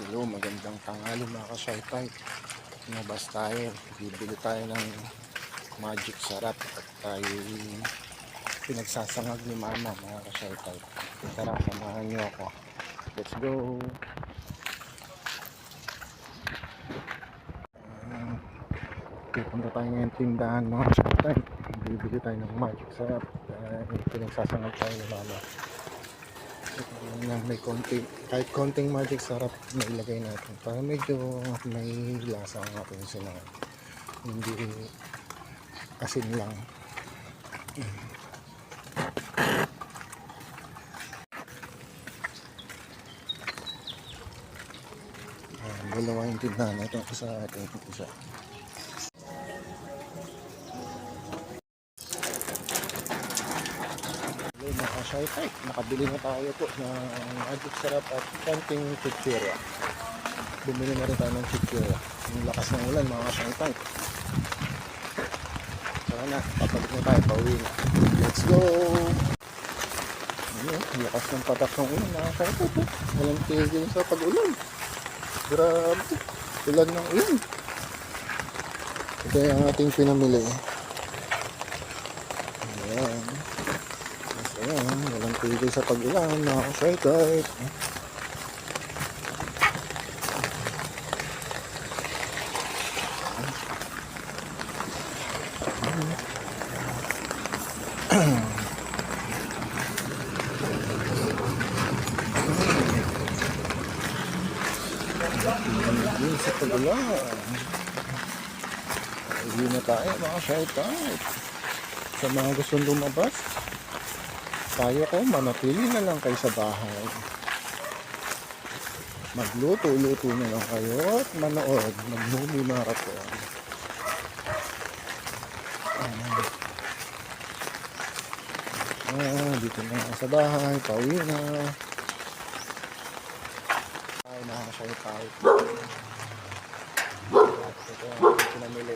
Hello, magandang tanghali mga ka-shy type. Lumabas tayo, bibili tayo ng magic sarap at tayo pinagsasangag ni mama mga ka-shy type. Tara, samahan niyo ako. Let's go! Pupunta tayo ngayong tindahan mga ka-shy type. Bibili tayo ng magic sarap at pinagsasangag tayo ni mama. May konting, kahit konting magic sarap na ilagay natin para medyo may lasa ang ating sinangag, hindi asin lang. Dalawa yung tindahan, ito isa, ito isa. Mga ka-shy type, nakabili na tayo po ng magic sarap at konting chichirya. Bumili na rin tayo ng chichirya. Yung lakas ng ulan mga ka-shy type. Sana, papalik na tayo, pauwi na. Let's go! Ayun, lakas ng patak ng ulan mga ka-shy type. Walang tigil sa pag-ulan. Grabe, ulan ng ulan. Ito yung ating pinamili. Ayan. Ayan, walang tigil sa pag-ulan, mga ka-shy type. Tigil sa pag-ulan. Uwi na tayo, mga ka-shy type. Sa mga gustong lumabas, tayo ko, manatili na lang kayo sa bahay. Magluto-luto na lang kayo at manood, mag-movie marathon. Dito na sa bahay, pauwi na. Ay, nakasya tayo. Ito yung pinamili.